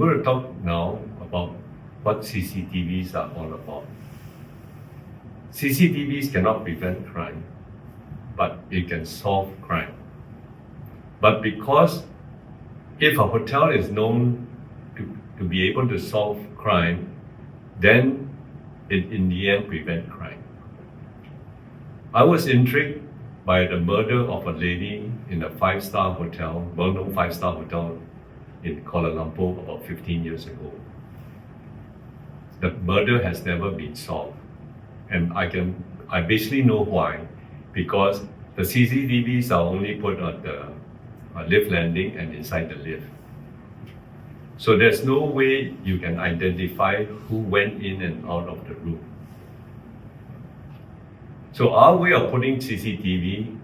going to talk now about what CCTVs are all about. CCTVs cannot prevent crime, but it can solve crime. But because if a hotel is known to be able to solve crime, then it in the end prevent crime. I was intrigued by the murder of a lady in a five-star hotel, well-known five-star hotel in Kuala Lumpur about 15 years ago. The murder has never been solved. And I basically know why, because the CCTVs are only put on the lift landing and inside the lift. So there's no way you can identify who went in and out of the room. So our way of putting CCTV,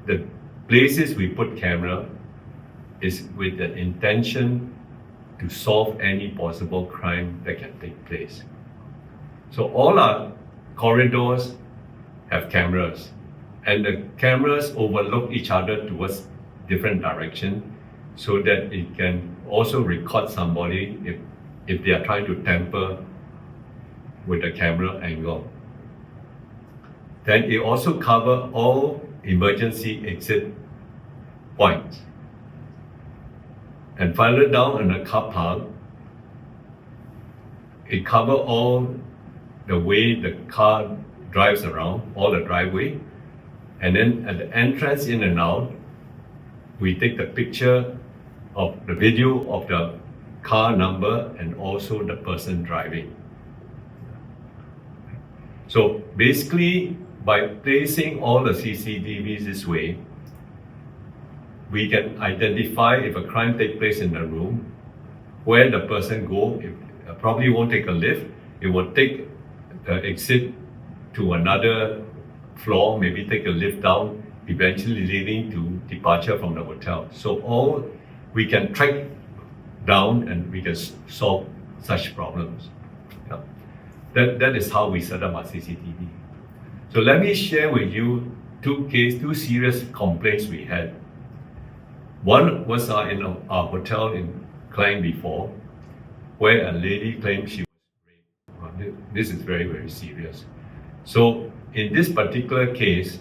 the places we put camera is with the intention to solve any possible crime that can take place. So all our corridors have cameras, and the cameras overlook each other towards different direction so that it can also record somebody if they are trying to tamper with the camera angle. Then it also covers all emergency exit points. And further down in the car park, it covers all the way the car drives around, all the driveway. And then at the entrance in and out, we take the picture of the video of the car number and also the person driving. So basically, by placing all the CCTVs this way, we can identify if a crime takes place in the room, where the person go. It probably won't take a lift. It will take the exit to another floor, maybe take a lift down, eventually leading to departure from the hotel. So all we can track down and we can solve such problems. Yeah. That is how we set up our CCTV. So let me share with you two serious complaints we had. One was in our hotel in Klang before, where a lady claimed she was raped. This is very, very serious. So in this particular case,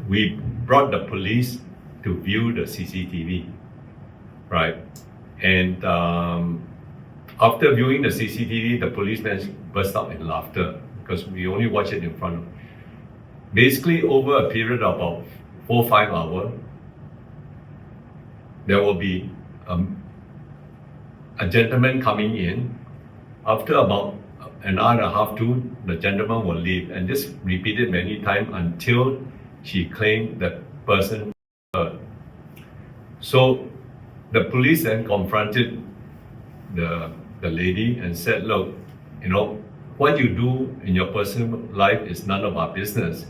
we brought the police to view the CCTV, right? And after viewing the CCTV, the policemen burst out in laughter because we only watch it in front of. Basically, over a period of about 4 or 5 hours, there will be a gentleman coming in. After about an hour and a half, the gentleman will leave, and this repeated many times until she claimed that person her. So the police then confronted the lady and said, look, what you do in your personal life is none of our business,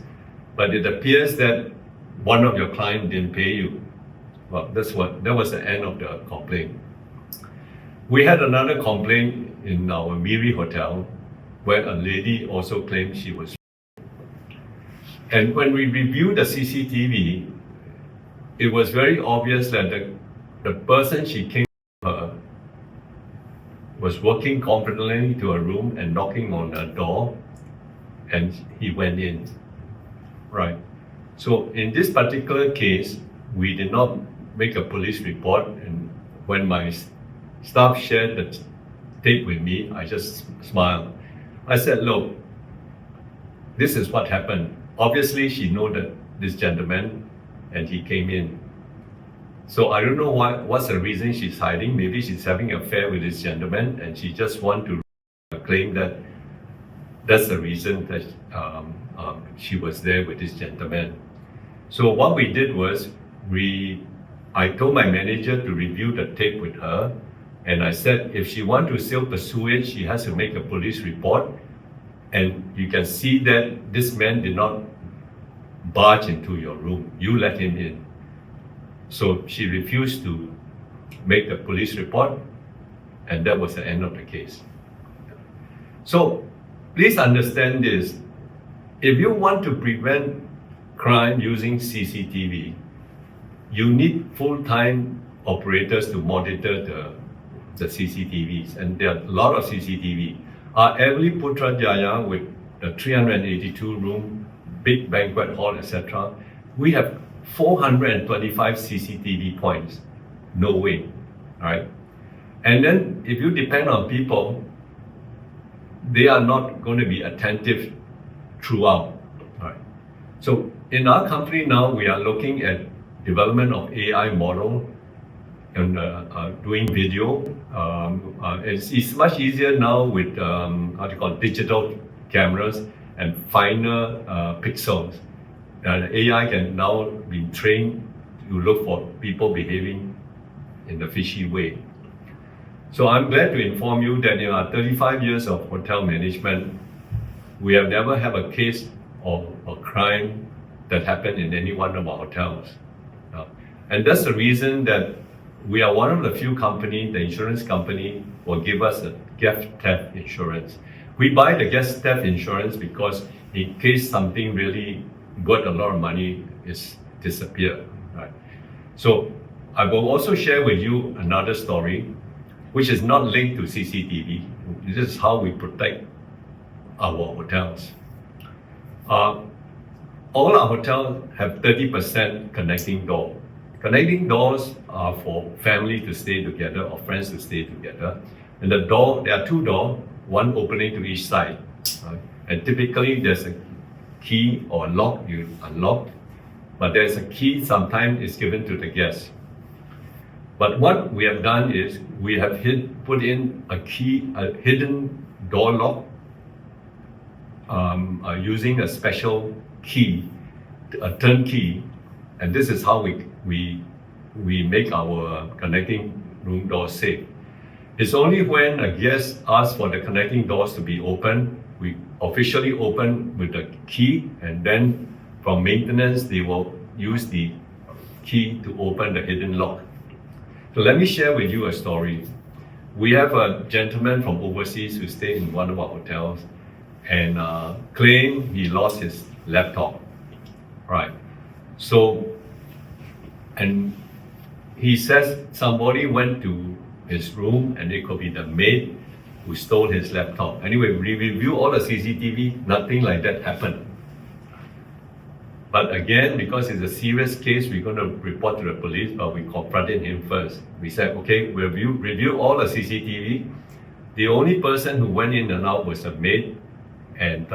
but it appears that one of your clients didn't pay you. Well, that was the end of the complaint. We had another complaint in our Miri hotel where a lady also claimed she was. And when we reviewed the CCTV, it was very obvious that the person she came to her was walking confidently to a room and knocking on a door, and he went in. Right. So in this particular case, we did not make a police report, and when my staff shared the tape with me, I just smiled. I said, look, this is what happened. Obviously, she knew that this gentleman, and he came in. So I don't know what's the reason she's hiding. Maybe she's having an affair with this gentleman, and she just wants to claim that that's the reason that she was there with this gentleman. So what we did was, I told my manager to review the tape with her, and I said if she wants to still pursue it, she has to make a police report. And you can see that this man did not barge into your room. You let him in. So she refused to make the police report, and that was the end of the case. So please understand this. If you want to prevent crime using CCTV, you need full-time operators to monitor the CCTVs, and there are a lot of CCTV. Our Everly Putrajaya with the 382 room, big banquet hall, etc. We have 425 CCTV points. No way, right? And then if you depend on people, they are not going to be attentive throughout. Right? So in our company now, we are looking at development of AI model and doing video. It's much easier now with digital cameras and finer pixels. AI can now be trained to look for people behaving in the fishy way. So I'm glad to inform you that in our 35 years of hotel management, we have never had a case of a crime that happened in any one of our hotels. And that's the reason that we are one of the few companies, the insurance company will give us a guest theft insurance. We buy the guest theft insurance because in case something really worth a lot of money is disappeared. Right? So I will also share with you another story which is not linked to CCTV. This is how we protect our hotels. All our hotels have 30% connecting door. Connecting doors are for family to stay together or friends to stay together. And the door, there are two doors, one opening to each side. And typically there's a key or lock, you unlock, but there's a key sometimes is given to the guest. But what we have done is we have put in a key, a hidden door lock, using a special key, a turnkey, and this is how we make our connecting room doors safe. It's only when a guest asks for the connecting doors to be open, we officially open with the key, and then from maintenance they will use the key to open the hidden lock. So let me share with you a story. We have a gentleman from overseas who stayed in one of our hotels and claimed he lost his laptop. Right. So, and he says somebody went to his room and it could be the maid who stole his laptop. Anyway, we review all the CCTV, nothing like that happened. But again, because it's a serious case, we're going to report to the police, but we confronted him first. We said, okay, we'll review all the CCTV. The only person who went in and out was a maid, and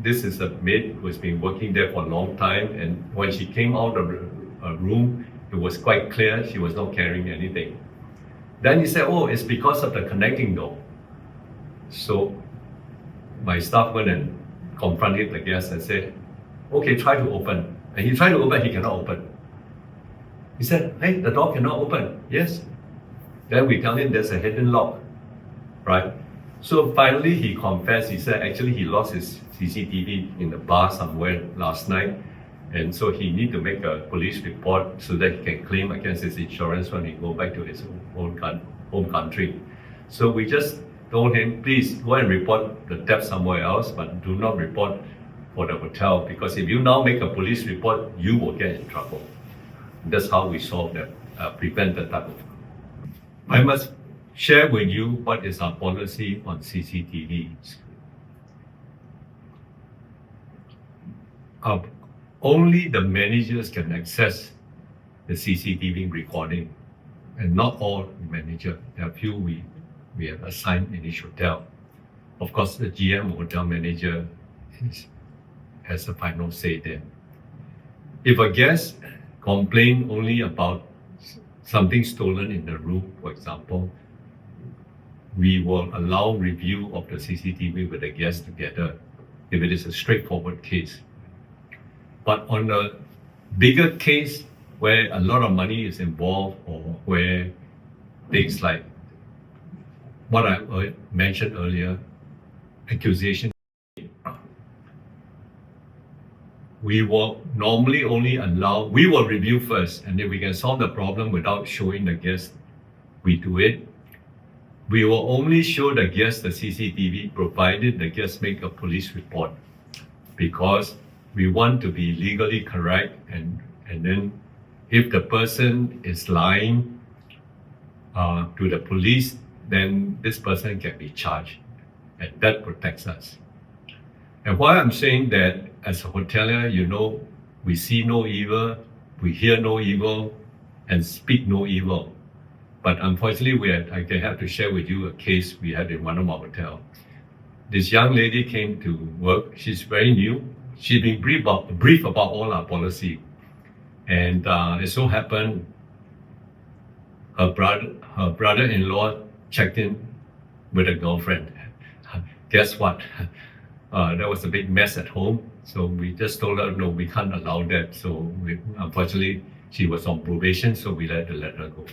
this is a maid who has been working there for a long time, and when she came out of the room, it was quite clear she was not carrying anything. Then he said, oh, it's because of the connecting door. So my staff went and confronted the guest and said, okay, try to open. And he tried to open, he cannot open. He said, hey, the door cannot open. Yes. Then we tell him there's a hidden lock, right? So finally he confessed, he said actually he lost his CCTV in the bar somewhere last night. And so he need to make a police report so that he can claim against his insurance when he go back to his home country. So we just told him, please go and report the theft somewhere else, but do not report for the hotel, because if you now make a police report, you will get in trouble. That's how we solve that, prevent that type of. I must share with you what is our policy on CCTVs. Only the managers can access the CCTV recording, and not all managers. There are few we have assigned in each hotel. Of course, the GM hotel manager has a final say there. If a guest complains only about something stolen in the room, for example, we will allow review of the CCTV with the guest together if it is a straightforward case. But on a bigger case where a lot of money is involved, or where things like what I mentioned earlier, accusation, we will normally only allow, we will review first, and if we can solve the problem without showing the guest, we do it. We will only show the guest the CCTV provided the guest make a police report, because we want to be legally correct, and then if the person is lying, to the police, then this person can be charged, and that protects us. And why I'm saying that as a hotelier, we see no evil, we hear no evil, and speak no evil. But unfortunately, I can have to share with you a case we had in one of our hotels. This young lady came to work. She's very new. She's been brief about all our policy. And it so happened her brother-in-law checked in with a girlfriend. Guess what? There was a big mess at home. So we just told her, no, we can't allow that. So unfortunately, she was on probation, so we had to let her go.